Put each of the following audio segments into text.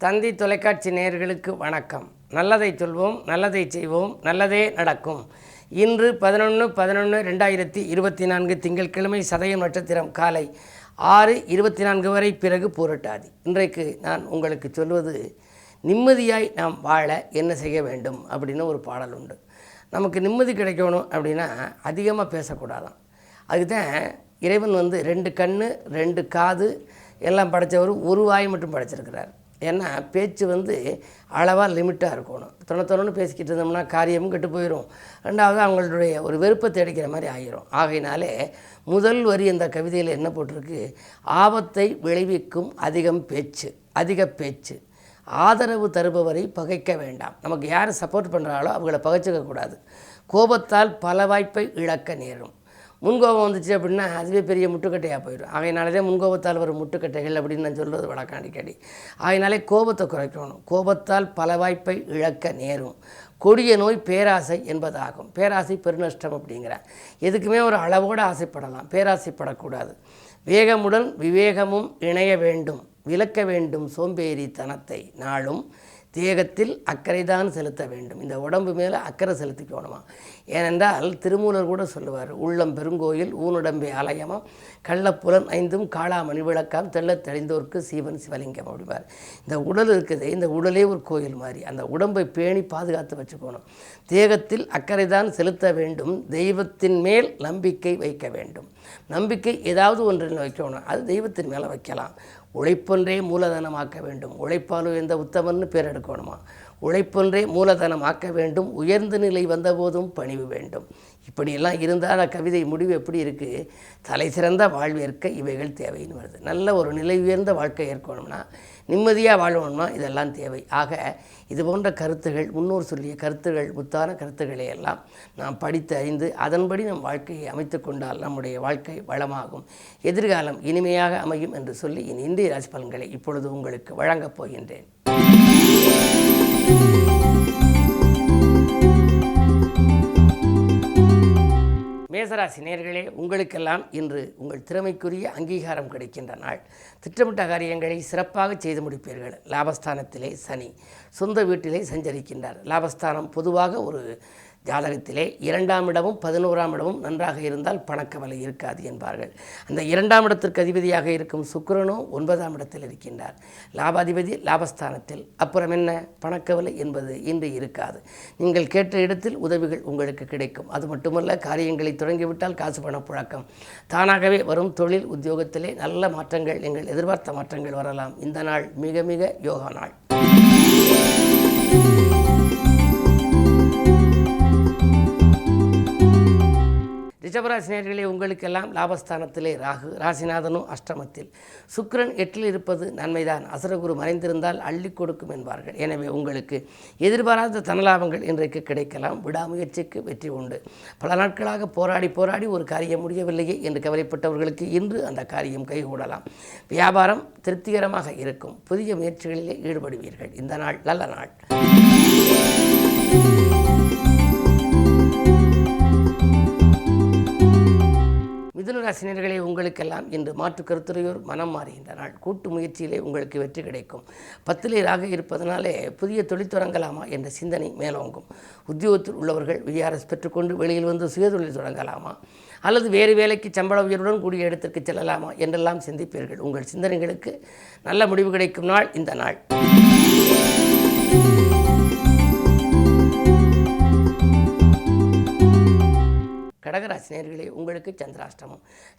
தந்தி தொலைக்காட்சி நேயர்களுக்கு வணக்கம். நல்லதை சொல்வோம், நல்லதை செய்வோம், நல்லதே நடக்கும். இன்று 11/11/2024 திங்கட்கிழமை, சதயம் நட்சத்திரம், காலை 6:24 வரை, பிறகு பூரட்டாதி. இன்றைக்கு நான் உங்களுக்கு சொல்வது, நிம்மதியாய் நாம் வாழ என்ன செய்ய வேண்டும் அப்படின்னு ஒரு பாடல் உண்டு. நமக்கு நிம்மதி கிடைக்கணும் அப்படின்னா அதிகமாக பேசக்கூடாதான். அதுதான் இறைவன் 2 கண் 2 காது எல்லாம் படைத்தவர், ஒரு வாய் மட்டும் படைச்சிருக்கிறார். ஏன்னா பேச்சு அளவாக லிமிட்டாக இருக்கணும். தொண்ணு பேசிக்கிட்டு இருந்தோம்னா காரியமும் கெட்டு போயிடும். ரெண்டாவது அவங்களுடைய ஒரு வெறுப்பை தேடிக்கிற மாதிரி ஆகிரும். ஆகையினாலே முதல் வரி அந்த கவிதையில் என்ன போட்டிருக்கு, ஆபத்தை விளைவிக்கும் அதிக பேச்சு, ஆதரவு தருபவரை பகைக்க வேண்டாம். நமக்கு யார் சப்போர்ட் பண்ணுறாலோ அவங்கள பகைச்சிக்கக்கூடாது. கோபத்தால் பல வாய்ப்பை இழக்க நேரும். முன்கோபம் வந்துச்சு அப்படின்னா அதுவே பெரிய முட்டுக்கட்டையாக போயிடும். ஆகையினாலே முன்கோபத்தால் வரும் முட்டுக்கட்டைகள் அப்படின்னு நான் சொல்கிறது வழக்கம் அடிக்கடி. ஆகையினாலே கோபத்தை குறைக்கணும். கோபத்தால் பல வாய்ப்பை இழக்க நேரும். கொடிய நோய் பேராசை என்பதாகும். பேராசை பெருநஷ்டம் அப்படிங்கிறார். எதுக்குமே ஒரு அளவோடு ஆசைப்படலாம், பேராசைப்படக்கூடாது. வேகமுடன் விவேகமும் இணைய வேண்டும். விலக்க வேண்டும் சோம்பேறித்தனத்தை. நாளும் தேகத்தில் அக்கறைதான் செலுத்த வேண்டும். இந்த உடம்பு மேலே அக்கறை செலுத்திக்கணுமா. ஏனென்றால் திருமூலர் கூட சொல்லுவார், உள்ளம் பெருங்கோயில் ஊனுடம்பே ஆலயமாம், கள்ளப்புலன் 5 காளாமணி விளக்காம், தெள்ளத் தெளிந்தோர்க்கு சீவன் சிவலிங்கம் அப்படிவார். இந்த உடல் இருக்குது, இந்த உடலே ஒரு கோயில் மாதிரி. அந்த உடம்பை பேணி பாதுகாத்து வச்சுக்கணும். தேகத்தில் அக்கறைதான் செலுத்த வேண்டும். தெய்வத்தின் மேல் நம்பிக்கை வைக்க வேண்டும். நம்பிக்கை ஏதாவது ஒன்றில் வைக்கணும், அது தெய்வத்தின் மேலே வைக்கலாம். உழைப்பொன்றே மூலதனமாக்க வேண்டும். உழைப்பாலும் எந்த உத்தமன்னு பேர் எடுக்கணுமா. உழைப்பொன்றே மூலதனமாக்க வேண்டும். உயர்ந்த நிலை வந்தபோதும் பணிவு வேண்டும். இப்படியெல்லாம் இருந்தால் கவிதை முடிவு எப்படி இருக்குது, தலை சிறந்த வாழ்வேற்க இவைகள் தேவைன்னு வருது. நல்ல ஒரு நிலை உயர்ந்த வாழ்க்கை ஏற்கணும்னா, நிம்மதியாக வாழணும்னா இதெல்லாம் தேவை. ஆக இது போன்ற கருத்துகள், முன்னோர் சொல்லிய கருத்துகள், முத்தான கருத்துக்களை எல்லாம் நாம் படித்து அறிந்து அதன்படி நம் வாழ்க்கையை அமைத்து கொண்டால் நம்முடைய வாழ்க்கை வளமாகும், எதிர்காலம் இனிமையாக அமையும் என்று சொல்லி இன்றைய ராசி பலன்களை இப்பொழுது உங்களுக்கு வழங்கப் போகின்றேன். மேசராசி நேயர்களே, உங்களுக்கெல்லாம் இன்று உங்கள் திறமைக்குரிய அங்கீகாரம் கிடைக்கின்ற நாள். திட்டமிட்ட காரியங்களை சிறப்பாக செய்து முடிப்பீர்கள். லாபஸ்தானத்திலே சனி சொந்த வீட்டிலே சஞ்சரிக்கின்றார். லாபஸ்தானம் பொதுவாக ஒரு ஜாதகத்திலே 2ஆம் இடமும் 11ஆம் இடமும் நன்றாக இருந்தால் பணக்கவலை இருக்காது என்பார்கள். அந்த 2ஆம் இடத்திற்கு அதிபதியாக இருக்கும் சுக்கிரனோ 9ஆம் இடத்தில் இருக்கின்றார். லாபாதிபதி லாபஸ்தானத்தில். அப்புறம் என்ன, பணக்கவலை என்பது இன்று இருக்காது. நீங்கள் கேட்ட இடத்தில் உதவிகள் உங்களுக்கு கிடைக்கும். அது மட்டுமல்ல, காரியங்களை தொடங்கிவிட்டால் காசு பணப்புழக்கம் தானாகவே வரும். தொழில் உத்தியோகத்திலே நல்ல மாற்றங்கள், நீங்கள் எதிர்பார்த்த மாற்றங்கள் வரலாம். இந்த நாள் மிக மிக யோகா நாள். ரிஷபராசி நேயர்களே, உங்களுக்கெல்லாம் லாபஸ்தானத்திலே ராகு, ராசிநாதனும் அஷ்டமத்தில். சுக்கிரன் 8ல் இருப்பது நன்மைதான். அசுரகுரு மறைந்திருந்தால் அள்ளி கொடுக்கும் என்பார்கள். எனவே உங்களுக்கு எதிர்பாராத தனலாபங்கள் இன்றைக்கு கிடைக்கலாம். விடாமுயற்சிக்கு வெற்றி உண்டு. பல நாட்களாக போராடி ஒரு காரியம் முடியவில்லையே என்று கவலைப்பட்டவர்களுக்கு இன்று அந்த காரியம் கைகூடலாம். வியாபாரம் திருப்திகரமாக இருக்கும். புதிய முயற்சிகளிலே ஈடுபடுவீர்கள். இந்த நாள் நல்ல நாள். மிதுனராசினியர்களே, உங்களுக்கெல்லாம் இன்று மாற்று கருத்துரையோர் மனம் மாறுகின்ற நாள். கூட்டு முயற்சியிலே உங்களுக்கு வெற்றி கிடைக்கும். 10லே ராகு இருப்பதனாலே புதிய தொழில் தொடங்கலாமா என்ற சிந்தனை மேலோங்கும். உத்தியோகத்தில் உள்ளவர்கள் விஆர்எஸ் பெற்றுக்கொண்டு வெளியில் சுயதொழில் தொடங்கலாமா அல்லது வேறு வேலைக்கு சம்பள உயர்வுடன் கூடிய இடத்திற்கு செல்லலாமா என்றெல்லாம் சிந்திப்பீர்கள். உங்கள் சிந்தனைகளுக்கு நல்ல முடிவு கிடைக்கும் நாள் இந்த நாள். கடகராசி நேயர்களே, உங்களுக்கு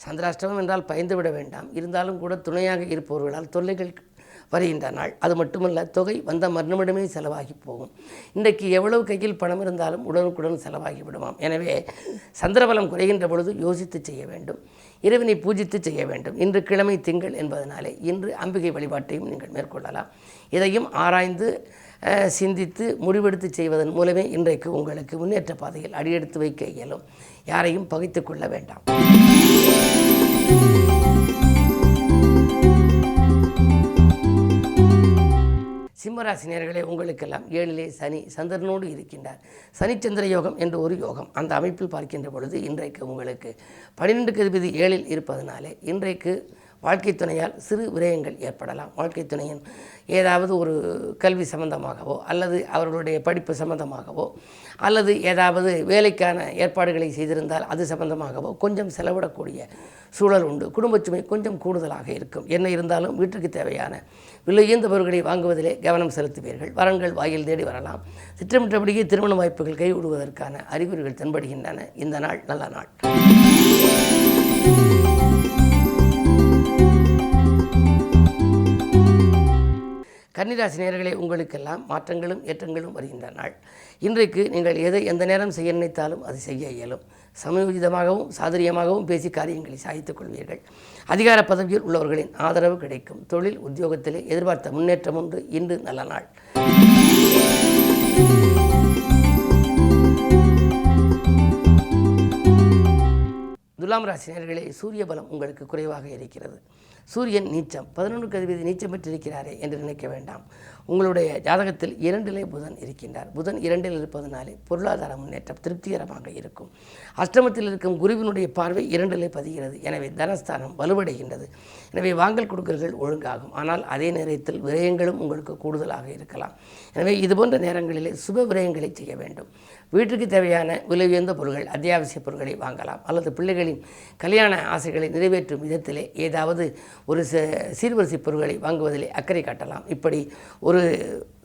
சந்திராஷ்டமம் என்றால் பயந்து விட வேண்டாம். இருந்தாலும் கூட துணையாக இருப்பவர்களால் தொல்லைகள் வருகின்ற நாள். அது மட்டுமல்ல, தொகை வந்த மறுநிமிடமே செலவாகி போகும். இன்றைக்கு எவ்வளவு கையில் பணம் இருந்தாலும் உடனுக்குடன் செலவாகி விடுமாம். எனவே சந்திரபலம் குறைகின்ற பொழுது யோசித்து செய்ய வேண்டும். இறைவனை பூஜித்து செய்ய வேண்டும். இன்று கிழமை திங்கள் என்பதனாலே இன்று அம்பிகை வழிபாட்டையும் நீங்கள் மேற்கொள்ளலாம். இதையும் ஆராய்ந்து சிந்தித்து முடிவெடுத்து செய்வதன் மூலமே இன்றைக்கு உங்களுக்கு முன்னேற்ற பாதையில் அடியெடுத்து வைக்க இயலும். யாரையும் பகைத்து கொள்ள வேண்டாம். சிம்மராசி நேயர்களே, உங்களுக்கெல்லாம் 7லே சனி சந்திரனோடு இருக்கின்றார். சனிச்சந்திர யோகம் என்று ஒரு யோகம். அந்த அமைப்பில் பார்க்கின்ற பொழுது இன்றைக்கு உங்களுக்கு 12க்கு அதிபதி 7ல் இருப்பதனாலே இன்றைக்கு வாழ்க்கை துணையால் சிறு விரயங்கள் ஏற்படலாம். வாழ்க்கை துணையின் ஏதாவது ஒரு கல்வி சம்பந்தமாகவோ அல்லது அவர்களுடைய படிப்பு சம்பந்தமாகவோ அல்லது ஏதாவது வேலைக்கான ஏற்பாடுகளை செய்திருந்தால் அது சம்பந்தமாகவோ கொஞ்சம் செலவிடக்கூடிய சூழல் உண்டு. குடும்ப சுமை கொஞ்சம் கூடுதலாக இருக்கும். என்ன இருந்தாலும் வீட்டுக்கு தேவையான விலையுயர்ந்த பொருட்களை வாங்குவதிலே கவனம் செலுத்துவீர்கள். வரன்கள் வாயில் தேடி வரலாம். திட்டமிட்டபடியே திருமண வாய்ப்புகள் கைவிடுவதற்கான அறிகுறிகள் தென்படுகின்றன. இந்த நாள் நல்ல நாள். கன்னிராசி நேயர்களே, உங்களுக்கெல்லாம் மாற்றங்களும் ஏற்றங்களும் வருகின்ற நாள். இன்றைக்கு நீங்கள் எதை எந்த நேரம் செய்ய நினைத்தாலும் அது செய்ய இயலும். சமயோஜிதமாகவும் சாதுரியமாகவும் பேசி காரியங்களை சாதித்துக் கொள்வீர்கள். அதிகார பதவியில் உள்ளவர்களின் ஆதரவு கிடைக்கும். தொழில் உத்தியோகத்திலே எதிர்பார்த்த முன்னேற்றம் உண்டு. இன்று நல்ல நாள். துலாம் ராசி நேயர்களே, சூரிய பலம் உங்களுக்கு குறைவாக இருக்கிறது. சூரியன் நீச்சம் 11க்கு அதிபதி நீச்சம் பெற்றிருக்கிறாரே என்று நினைக்க வேண்டாம். உங்களுடைய ஜாதகத்தில் 2லே புதன் இருக்கின்றார். புதன் 2ல் இருப்பதனாலே பொருளாதார முன்னேற்றம் திருப்திகரமாக இருக்கும். அஷ்டமத்தில் இருக்கும் குருவினுடைய பார்வை 2லே பதிகிறது. எனவே தனஸ்தானம் வலுவடைகின்றது. எனவே வாங்கல் கொடுக்கல்கள் ஒழுங்காகும். ஆனால் அதே நேரத்தில் விரயங்களும் உங்களுக்கு கூடுதலாக இருக்கலாம். எனவே இதுபோன்ற நேரங்களிலே சுப விரயங்களை செய்ய வேண்டும். வீட்டுக்கு தேவையான விலை உயர்ந்த பொருட்கள், அத்தியாவசிய பொருட்களை வாங்கலாம். அல்லது பிள்ளைகளின் கல்யாண ஆசைகளை நிறைவேற்றும் விதத்திலே ஏதாவது ஒரு சீர்வரிசை பொருட்களை வாங்குவதிலே அக்கறை காட்டலாம். இப்படி ஒரு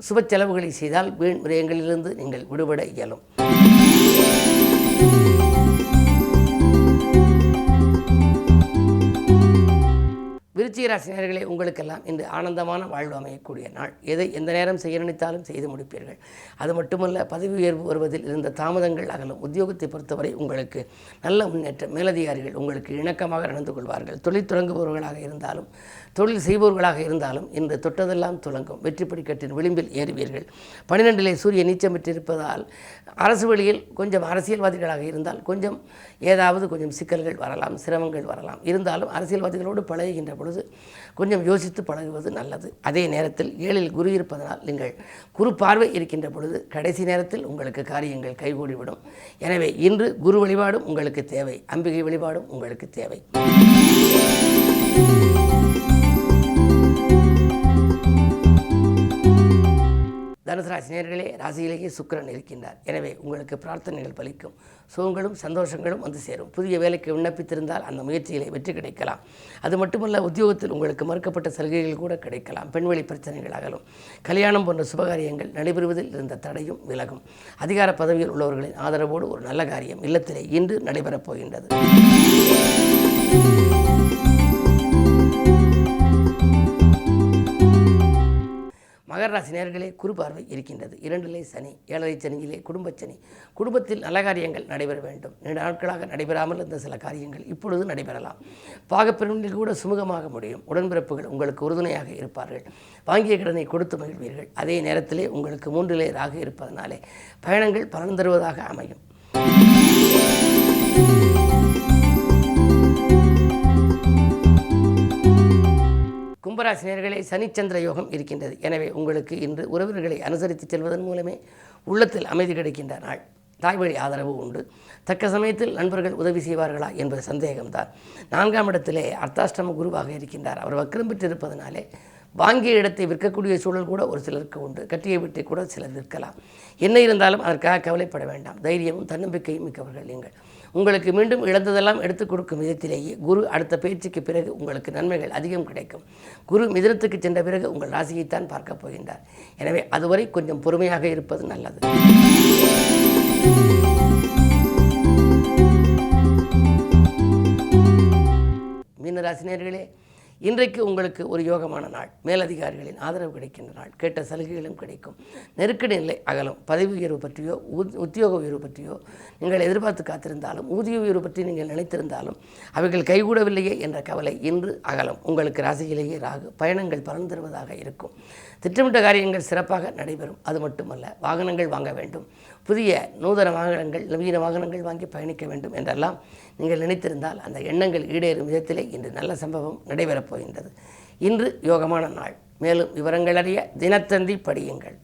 சுப செலவுகளை செய்தால் வீண் விரயங்களிலிருந்து நீங்கள் விடுபட இயலும். விருச்சிக ராசி நேயர்களே, உங்களுக்கெல்லாம் இன்று ஆனந்தமான வாழ்வு அமையக்கூடிய நாள். எதை எந்த நேரம் செய்ய நினைத்தாலும் செய்து முடிப்பீர்கள். அது மட்டுமல்ல, பதவி உயர்வு வருவதில் இருந்த தாமதங்கள் அகலும். உத்தியோகத்தை பொறுத்தவரை உங்களுக்கு நல்ல முன்னேற்றம். மேலதிகாரிகள் உங்களுக்கு இணக்கமாக நடந்து கொள்வார்கள். தொழில் தொடங்குபவர்களாக இருந்தாலும் தொழில் செய்பவர்களாக இருந்தாலும் இன்று தொட்டதெல்லாம் துலங்கும். வெற்றி படிக்கட்டின் விளிம்பில் ஏறுவீர்கள். 12லே சூரிய நீச்சம் பெற்றிருப்பதால் அரசு வழியில் கொஞ்சம் அரசியல்வாதிகளாக இருந்தால் கொஞ்சம் கொஞ்சம் சிக்கல்கள் வரலாம், சிரமங்கள் வரலாம். இருந்தாலும் அரசியல்வாதிகளோடு பழகுகின்ற பொழுது கொஞ்சம் யோசித்து பழகுவது நல்லது. அதே நேரத்தில் 7ல் குரு இருப்பதனால் நீங்கள் குரு பார்வை இருக்கின்ற பொழுது கடைசி நேரத்தில் உங்களுக்கு காரியங்கள் கைகூடிவிடும். எனவே இன்று குரு வழிபாடும் உங்களுக்கு தேவை. அம்பிகை வழிபாடும் உங்களுக்கு தேவை. தனுசு ராசி நேயர்களே, ராசியிலேயே சுக்கிரன் இருக்கின்றார். எனவே உங்களுக்கு பிரார்த்தனைகள் பலிக்கும். சுகங்களும் சந்தோஷங்களும் வந்து சேரும். புதிய வேலைக்கு விண்ணப்பித்திருந்தால் அந்த முயற்சியிலே வெற்றி கிடைக்கலாம். அது மட்டுமல்ல, உத்தியோகத்தில் உங்களுக்கு மறுக்கப்பட்ட சலுகைகள் கூட கிடைக்கலாம். பெண்வெளி பிரச்சனைகள் அகலும். கல்யாணம் போன்ற சுபகாரியங்கள் நடைபெறுவதில் இருந்த தடையும் விலகும். அதிகார பதவியில் உள்ளவர்களின் ஆதரவோடு ஒரு நல்ல காரியம் இல்லத்திலே இன்று நடைபெறப் போகின்றது. மகர ராசி நேயர்களே, குரு பார்வை இருக்கின்றது. 2லே சனி, 7ரை சனியிலே குடும்ப சனி. குடும்பத்தில் நல்ல காரியங்கள் நடைபெற வேண்டும். நீண்ட நாட்களாக நடைபெறாமல் இருந்த சில காரியங்கள் இப்பொழுது நடைபெறலாம். பாகப்பிரிவினில் கூட சுமூகமாக முடியும். உடன்பிறப்புகள் உங்களுக்கு உறுதுணையாக இருப்பார்கள். வாங்கிய கடனை கொடுத்து மகிழ்வீர்கள். அதே நேரத்திலே உங்களுக்கு 3லே ராகு இருப்பதனாலே பயணங்கள் பலன் தருவதாக அமையும். கும்பராசி நேயர்களே, சனிச்சந்திர யோகம் இருக்கின்றது. எனவே உங்களுக்கு இன்று உறவினர்களை அனுசரித்து செல்வதன் மூலமே உள்ளத்தில் அமைதி கிடைக்கின்ற நாள். தாய்வழி ஆதரவு உண்டு. தக்க சமயத்தில் நண்பர்கள் உதவி செய்வார்களா என்பது சந்தேகம்தான். 4ஆம் இடத்திலே அர்த்தாஷ்டம குருவாக இருக்கின்றார். அவர் வக்ரம் பெற்றிருப்பதனாலே வாங்கிய இடத்தை விற்கக்கூடிய சூழல் கூட ஒரு சிலருக்கு உண்டு. கட்டிய வீட்டை கூட சிலர் விற்கலாம். என்ன இருந்தாலும் அதற்காக கவலைப்பட வேண்டாம். தைரியமும் தன்னம்பிக்கையும் மிக்கவர்கள் நீங்கள். உங்களுக்கு மீண்டும் இழந்ததெல்லாம் எடுத்துக் கொடுக்கும் விதத்திலேயே குரு அடுத்த பயிற்சிக்கு பிறகு உங்களுக்கு நன்மைகள் அதிகம் கிடைக்கும். குரு மிதுனத்துக்கு சென்ற பிறகு உங்கள் ராசியைத்தான் பார்க்கப் போகின்றார். எனவே அதுவரை கொஞ்சம் பொறுமையாக இருப்பது நல்லது. மீனராசி நேயர்களே, இன்றைக்கு உங்களுக்கு ஒரு யோகமான நாள். மேலதிகாரிகளின் ஆதரவு கிடைக்கின்ற நாள். கேட்ட சலுகைகளும் கிடைக்கும். நெருக்கடி நிலை அகலும். பதவி உயர்வு பற்றியோ உத்தியோக உயர்வு பற்றியோ நீங்கள் எதிர்பார்த்து காத்திருந்தாலும், ஊதிய உயர்வு பற்றி நீங்கள் நினைத்திருந்தாலும் அவைகள் கைகூடவில்லையே என்ற கவலை இன்று அகலும். உங்களுக்கு ராசியிலேயே ராகு. பயணங்கள் பலன் தருவதாக இருக்கும். திட்டமிட்ட காரியங்கள் சிறப்பாக நடைபெறும். அது மட்டுமல்ல, வாகனங்கள் வாங்க வேண்டும். புதிய நூதன வாகனங்கள், நவீன வாகனங்கள் வாங்கி பயணிக்க வேண்டும் என்றெல்லாம் நீங்கள் நினைத்திருந்தால் அந்த எண்ணங்கள் ஈடேறும் விதத்திலே இன்று நல்ல சம்பவம் நடைபெறப் போகின்றது. இன்று யோகமான நாள். மேலும் விவரங்கள் அறிய தினத்தந்தி படியுங்கள்.